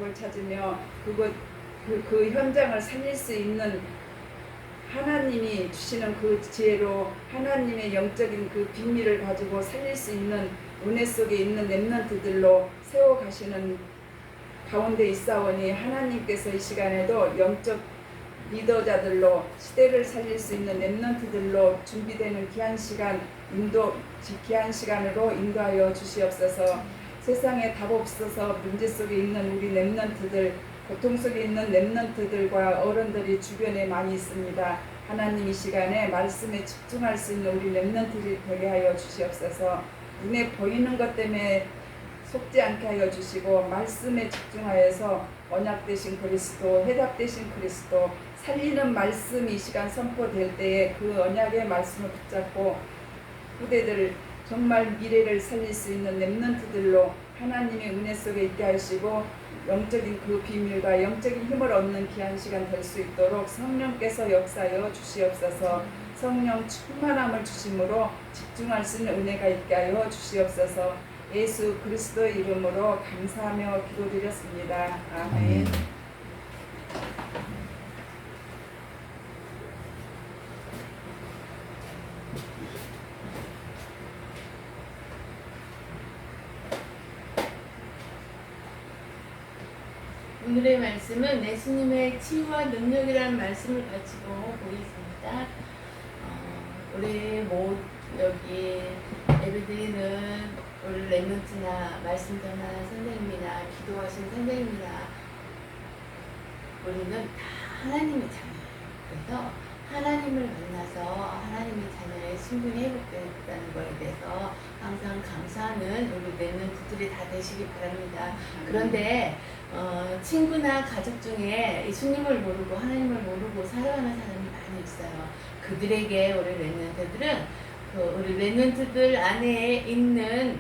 답을 찾으며 그 현장을 살릴 수 있는 하나님이 주시는 그 지혜로 하나님의 영적인 그 비밀을 가지고 살릴 수 있는 은혜 속에 있는 렘넌트들로 세워가시는 가운데 있사오니 하나님께서 이 시간에도 영적 리더자들로 시대를 살릴 수 있는 렘넌트들로 준비되는 귀한 시간으로 인도하여 주시옵소서. 세상에 답 없어서 문제 속에 있는 우리 렘넌트들, 고통 속에 있는 렘넌트들과 어른들이 주변에 많이 있습니다. 하나님 이 시간에 말씀에 집중할 수 있는 우리 렘넌트들이 되게 하여 주시옵소서. 눈에 보이는 것 때문에 속지 않게 하여 주시고 말씀에 집중하여서 언약 되신 그리스도, 해답 되신 그리스도, 살리는 말씀이 이 시간 선포될 때에 그 언약의 말씀을 붙잡고 후대들 정말 미래를 살릴 수 있는 렘넌트들로 하나님의 은혜 속에 있게 하시고 영적인 그 비밀과 영적인 힘을 얻는 귀한 시간 될 수 있도록 성령께서 역사하여 주시옵소서. 성령 충만함을 주심으로 집중할 수 있는 은혜가 있게 하여 주시옵소서. 예수 그리스도의 이름으로 감사하며 기도드렸습니다. 아멘. 오늘의 말씀은 예수님의 치유와 능력이라는 말씀을 가지고 보겠습니다. 우리 여기 예배드리는 우리 렘넌트나 말씀 전하는 선생님이나 기도하신 선생님이나 우리는 다 하나님의 자녀예요. 그래서 하나님을 만나서 하나님의 자녀의 신분이 회복되었다는 것에 대해서 항상 감사하는 우리 렘넌트들이 다 되시기 바랍니다. 그런데 친구나 가족 중에 예수님을 모르고 하나님을 모르고 살아가는 사람이 많이 있어요. 그들에게 우리 렘넌트들은 우리 렘넌트들 안에 있는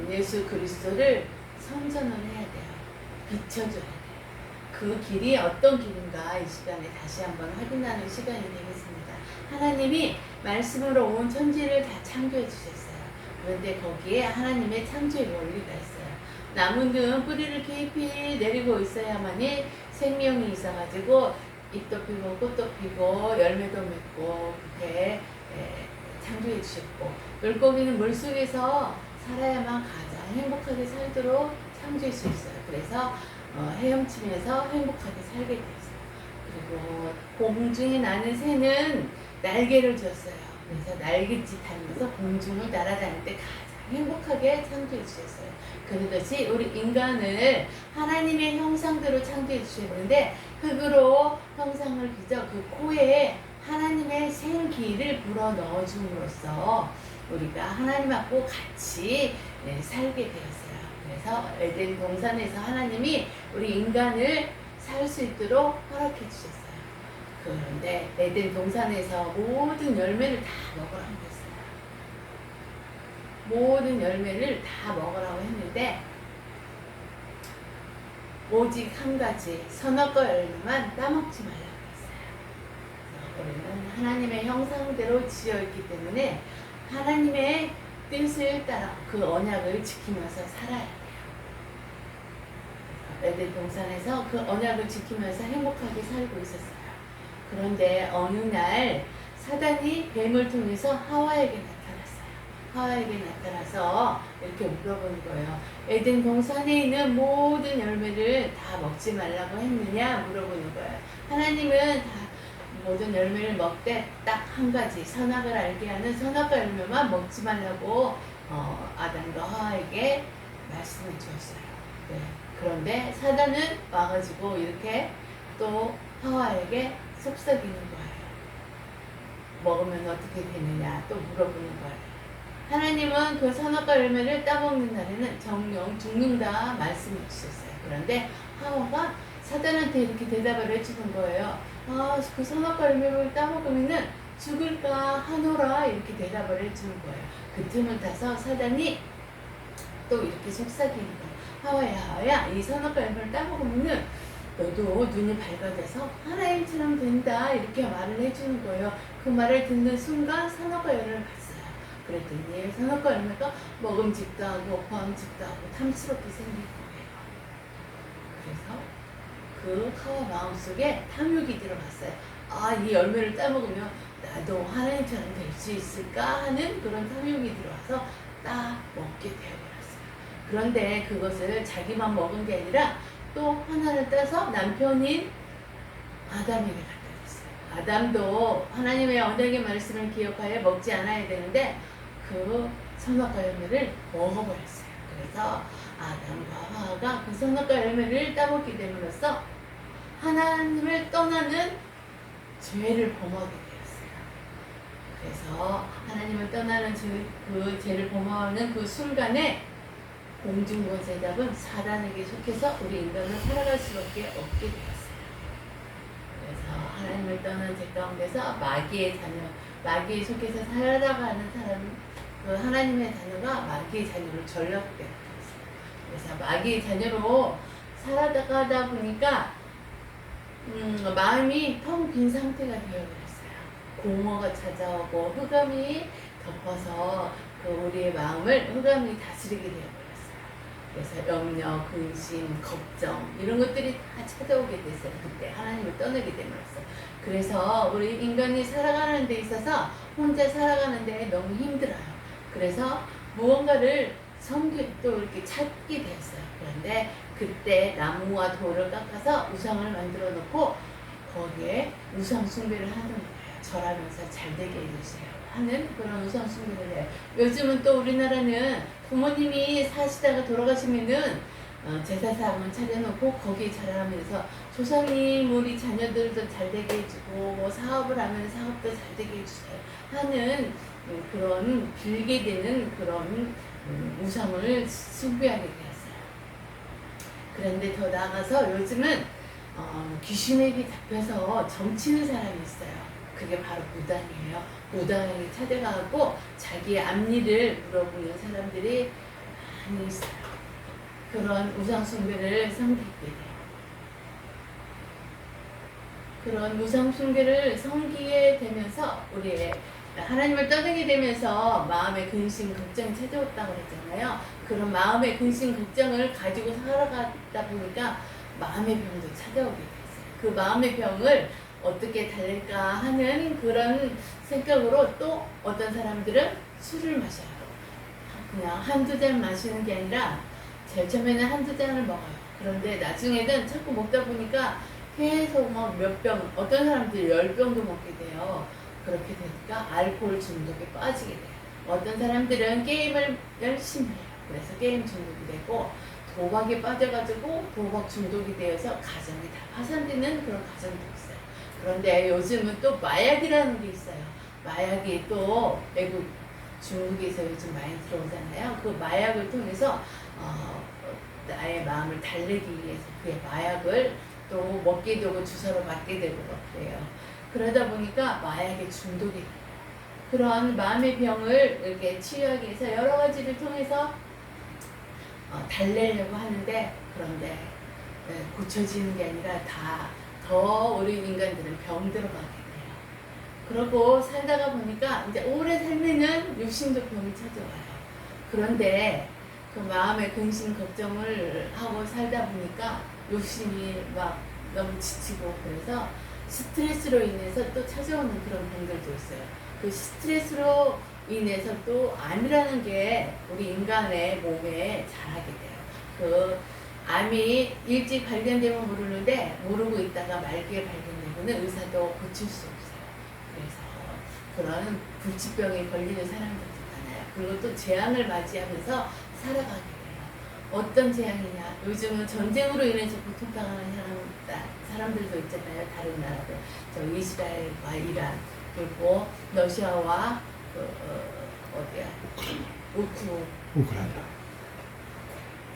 예수 그리스도를 선전을 해야 돼요. 비춰줘야 돼요. 그 길이 어떤 길인가 이 시간에 다시 한번 확인하는 시간이 되겠습니다. 하나님이 말씀으로 온 천지를 다 창조해 주셨어요. 그런데 거기에 하나님의 창조의 원리가 있어요. 나무는 뿌리를 깊이 내리고 있어야만이 생명이 있어가지고 잎도 피고 꽃도 피고 열매도 맺고 그렇게 창조해 주셨고, 물고기는 물속에서 살아야만 가장 행복하게 살도록 창조할 수 있어요. 그래서 헤엄치면서 행복하게 살게 돼 있어요. 그리고 공중에 나는 새는 날개를 줬어요. 그래서 날갯짓 하면서 공중을 날아다닐 때 가장 행복하게 창조해 주셨어요. 그러듯이 우리 인간을 하나님의 형상대로 창조해 주셨는데 흙으로 형상을 빚어 그 코에 하나님의 생기를 불어 넣어 줌으로써 우리가 하나님하고 같이 살게 되었어요. 그래서 에덴 동산에서 하나님이 우리 인간을 살 수 있도록 허락해 주셨어요. 그런데 에덴 동산에서 모든 열매를 다 먹으라고 했어요. 모든 열매를 다 먹으라고 했는데 오직 한 가지 선악과 열매만 따먹지 말라고 했어요. 우리는 하나님의 형상대로 지어있기 때문에 하나님의 뜻을 따라 그 언약을 지키면서 살아야 돼요. 에덴 동산에서 그 언약을 지키면서 행복하게 살고 있었어요. 그런데 어느 날 사단이 뱀을 통해서 하와에게 나타났어요. 하와에게 나타나서 이렇게 물어보는 거예요. 에덴 동산에 있는 모든 열매를 다 먹지 말라고 했느냐 물어보는 거예요. 하나님은 다 모든 열매를 먹되 딱 한 가지 선악을 알게 하는 선악과 열매만 먹지 말라고 아담과 하와에게 말씀을 주었어요. 네. 그런데 사단은 와가지고 이렇게 또 하와에게 속삭이는 거예요. 먹으면 어떻게 되느냐 또 물어보는 거예요. 하나님은 그 선악과 열매를 따먹는 날에는 정령 죽는다 말씀해 주셨어요. 그런데 하와가 사단한테 이렇게 대답을 해주는 거예요. 그 선악과 열매를 따먹으면은 죽을까 하노라 이렇게 대답을 해주는 거예요. 그 틈을 타서 사단이 또 이렇게 속삭이는 거예요. 하와야, 이 선악과 열매를 따먹으면은 너도 눈이 밝아져서 하나님처럼 된다 이렇게 말을 해주는 거예요. 그 말을 듣는 순간 선악과 열매를 봤어요. 그랬더니 선악과 열매가 먹음직도 하고 범직도 하고 탐스럽게 생긴 거예요. 그래서 그 하와 마음속에 탐욕이 들어갔어요. 아, 이 열매를 따먹으면 나도 하나님처럼 될 수 있을까 하는 그런 탐욕이 들어와서 따 먹게 되어버렸어요. 그런데 그것을 자기만 먹은 게 아니라 또 하나를 따서 남편인 아담에게 갖다 줬어요. 아담도 하나님의 언약의 말씀을 기억하여 먹지 않아야 되는데 그 선악과 열매를 먹어버렸어요. 그래서 아담과 하와가 그 선악과 열매를 따먹게 됨으로써 하나님을 떠나는 죄를 범하게 되었어요. 그래서 하나님을 떠나는 그 죄를 범하는 그 순간에 공중권세 잡은 사단에게 속해서 우리 인간은 살아갈 수밖에 없게 되었어요. 그래서 하나님을 떠난 죄 가운데서 마귀의 자녀, 마귀에 속해서 살아가는 사람, 그 하나님의 자녀가 마귀의 자녀를 전락하게 되었어요. 그래서 마귀의 자녀로 살아가다 보니까 마음이 텅 빈 상태가 되어버렸어요. 공허가 찾아오고 흑암이 덮어서 그 우리의 마음을 흑암이 다스리게 되어버렸어요. 그래서 염려, 근심, 걱정 이런 것들이 다 찾아오게 됐어요. 그때 하나님을 떠나게 됨으로써. 그래서 우리 인간이 살아가는 데 있어서 혼자 살아가는 데 너무 힘들어요. 그래서 무언가를 또 이렇게 찾게 되었어요. 그런데 그때 나무와 돌을 깎아서 우상을 만들어 놓고 거기에 우상 숭배를 하는 거예요. 절하면서 잘되게 해주세요 하는 그런 우상 숭배를 해요. 요즘은 또 우리나라는 부모님이 사시다가 돌아가시면은 제사상을 차려놓고 거기에 절하면서 조상님 우리 자녀들도 잘되게 해주고 뭐 사업을 하면 사업도 잘되게 해주세요 하는 그런 빌게 되는 그런 우상을 숭배하게 되었어요. 그런데 더 나아가서 요즘은 귀신에게 잡혀서 점치는 사람이 있어요. 그게 바로 무당이에요. 무당에게 찾아가고 자기의 앞니를 물어보는 사람들이 많이 있어요. 그런 우상 숭배를 섬기게 돼요. 그런 우상 숭배를 섬기게 되면서 우리의 하나님을 떠나게 되면서 마음의 근심, 걱정이 찾아왔다고 그랬잖아요. 그런 마음의 근심, 걱정을 가지고 살아가다 보니까 마음의 병도 찾아오게 됐어요. 그 마음의 병을 어떻게 달랠까 하는 그런 생각으로 또 어떤 사람들은 술을 마셔요. 그냥 한두 잔 마시는 게 아니라 제일 처음에는 한두 잔을 먹어요. 그런데 나중에는 자꾸 먹다 보니까 계속 막 몇 병, 어떤 사람들이 10병도 먹게 돼요. 그렇게 되니까 알코올 중독에 빠지게 돼요. 어떤 사람들은 게임을 열심히 해요. 그래서 게임 중독이 되고 도박에 빠져가지고 도박 중독이 되어서 가정이 다 파산되는 그런 가정도 있어요. 그런데 요즘은 또 마약이라는 게 있어요. 마약이 또 외국 중국에서 요즘 많이 들어오잖아요. 그 마약을 통해서 나의 마음을 달래기 위해서 그 마약을 또 먹게 되고 주사로 맞게 되고 그래요. 그러다 보니까 마약에 중독이 돼요. 그런 마음의 병을 이렇게 치유하기 위해서 여러 가지를 통해서 달래려고 하는데 그런데 고쳐지는 게 아니라 더 우리 인간들은 병들어가게 돼요. 그러고 살다가 보니까 이제 오래 살면은 육신도 병이 찾아와요. 그런데 그 마음의 근심 걱정을 하고 살다 보니까 욕심이 막 너무 지치고 그래서 스트레스로 인해서 또 찾아오는 그런 병들도 있어요. 그 스트레스로 인해서 또 암이라는 게 우리 인간의 몸에 자라게 돼요. 그 암이 일찍 발견되면 모르는데 모르고 있다가 말기에 발견되면 의사도 고칠 수 없어요. 그래서 그런 불치병에 걸리는 사람들도 많아요. 그리고 또 재앙을 맞이하면서 살아가게 돼요. 어떤 재앙이냐? 요즘은 전쟁으로 인해서 고통당하는 사람들도 있잖아요. 다른 나라들. 저 이스라엘과 이란 그리고 러시아와 우크라이나.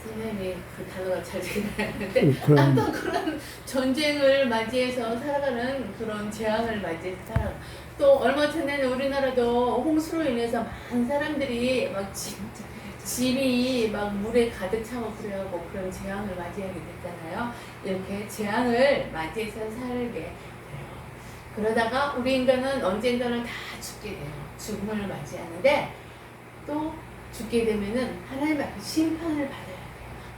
선생님이 그 단어가 잘 생각나는데 아무튼 그런 전쟁을 맞이해서 살아가는 그런 재앙을 맞이해서 살아가는 또 얼마 전에는 우리나라도 홍수로 인해서 많은 사람들이 막 집이 막 물에 가득 차고 그래요. 뭐 그런 재앙을 맞이하게 됐잖아요. 이렇게 재앙을 맞이해서 살게 돼요. 그러다가 우리 인간은 언젠가는 다 죽게 돼요. 죽음을 맞이하는데 또 죽게 되면은 하나님 앞에 심판을 받아요.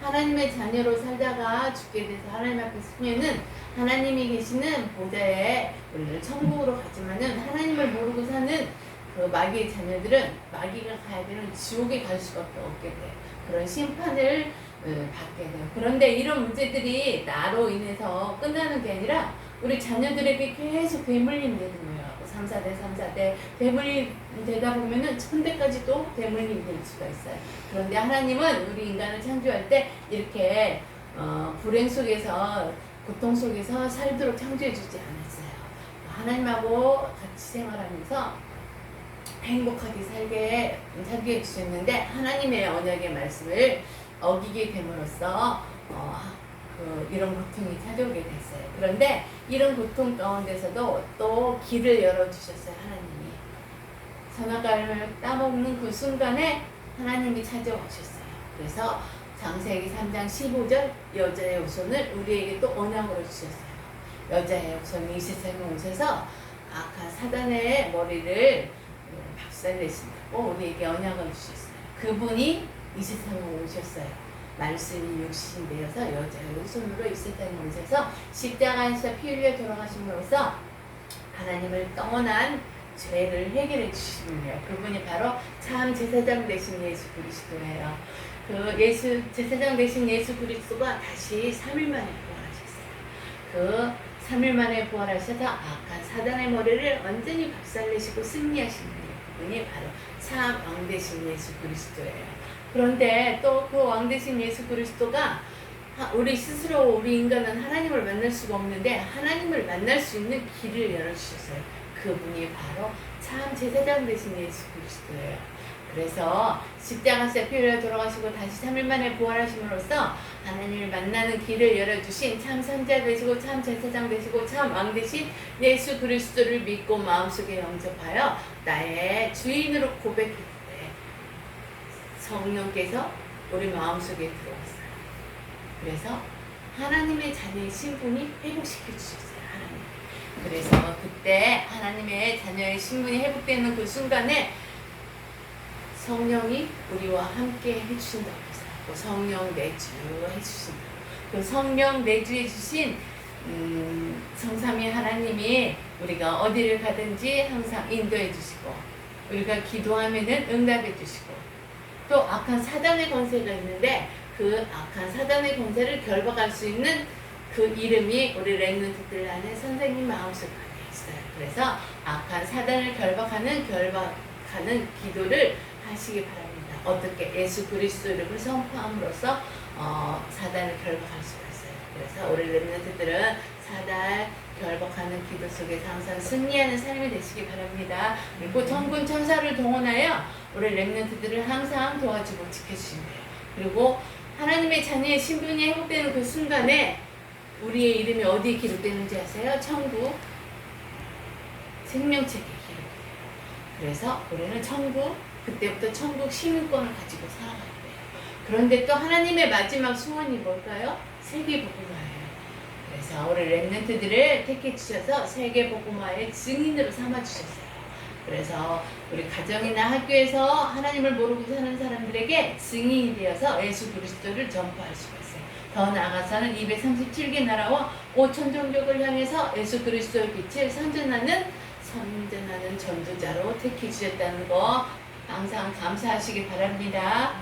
하나님의 자녀로 살다가 죽게 돼서 하나님 앞에 서면은 하나님이 계시는 보좌에 우리를 천국으로 가지만은 하나님을 모르고 사는 그 마귀의 자녀들은 마귀가 가야 되는 지옥에 갈 수밖에 없게 돼요. 그런 심판을 받게 돼요. 그런데 이런 문제들이 나로 인해서 끝나는 게 아니라 우리 자녀들에게 계속 대물림 되는 거예요. 3사대, 3사대 대물림 되다 보면은 천대까지도 대물림 될 수가 있어요. 그런데 하나님은 우리 인간을 창조할 때 이렇게 불행 속에서 고통 속에서 살도록 창조해 주지 않았어요. 하나님하고 같이 생활하면서 행복하게 살게 창조해 주셨는데 하나님의 언약의 말씀을 어기게 됨으로써 이런 고통이 찾아오게 됐어요. 그런데 이런 고통 가운데서도 또 길을 열어주셨어요. 하나님이 선악과를 따먹는 그 순간에 하나님이 찾아오셨어요. 그래서 창세기 3장 15절 여자의 후손을 우리에게 또 언약으로 주셨어요. 여자의 후손이 이 세상에 오셔서 악한 사단의 머리를 박살내신다고 우리에게 언약을 주셨어요. 그분이 이 세상에 오셨어요. 말씀이 육신이 되어서 여자의 후손으로 이 세상에 오셔서 십자가에서 피 흘려 돌아가심으로써 하나님을 떠난 죄를 해결해 주시는 거예요. 그분이 바로 참 제사장 되신 예수 그리스도예요. 그 제사장 되신 예수 그리스도가 다시 3일 만에 부활하셨어요. 그 3일 만에 부활하셔서 악한 사단의 머리를 완전히 박살내시고 승리하신 분이 그분이 바로 참 왕 되신 예수 그리스도예요. 그런데 또 그 왕 되신 예수 그리스도가 우리 스스로 우리 인간은 하나님을 만날 수가 없는데 하나님을 만날 수 있는 길을 열어주셨어요. 그분이 바로 참 제사장 되신 예수 그리스도예요. 그래서 십자가에서 피 흘려 돌아가시고 다시 3일 만에 부활하심으로써 하나님을 만나는 길을 열어주신 참 선자 되시고 참 제사장 되시고 참 왕 되신 예수 그리스도를 믿고 마음속에 영접하여 나의 주인으로 고백할 때 성령께서 우리 마음속에 들어왔어요. 그래서 하나님의 자녀의 신분이 회복시켜 주셨어요. 하나님. 그래서 그때 하나님의 자녀의 신분이 회복되는 그 순간에 성령이 우리와 함께 해주신다고 했어요. 성령 내주 해주신다. 그 성령 내주해 주신 성삼위 하나님이 우리가 어디를 가든지 항상 인도해 주시고 우리가 기도하면은 응답해 주시고 또 악한 사단의 권세가 있는데 그 악한 사단의 권세를 결박할 수 있는 그 이름이 우리 렘넌트들 안에 선생님 마음속 안에 있어요. 그래서 악한 사단을 결박하는 기도를 하시기 바랍니다. 어떻게 예수 그리스도 이름을 선포함으로써 사단을 결박할 수가 있어요. 그래서 우리 렘넌트들은 사단 결박하는 기도 속에서 항상 승리하는 삶이 되시기 바랍니다. 그리고 천군 천사를 동원하여 우리 렘넌트들을 항상 도와주고 지켜주신대요. 그리고 하나님의 자녀의 신분이 회복되는 그 순간에 우리의 이름이 어디에 기록되는지 아세요? 천국 생명책에 기록돼요. 그래서 우리는 그때부터 천국 시민권을 가지고 살아갈 거예요. 그런데 또 하나님의 마지막 소원이 뭘까요? 세계복음화예요. 그래서 우리 렘넌트들을 택해 주셔서 세계복음화의 증인으로 삼아 주셨어요. 그래서 우리 가정이나 학교에서 하나님을 모르고 사는 사람들에게 증인이 되어서 예수 그리스도를 전파할 수가 있어요. 더 나아가서는 237개 나라와 5천 종족을 향해서 예수 그리스도의 빛을 선전하는 전도자로 택해 주셨다는 거 항상 감사하시기 바랍니다.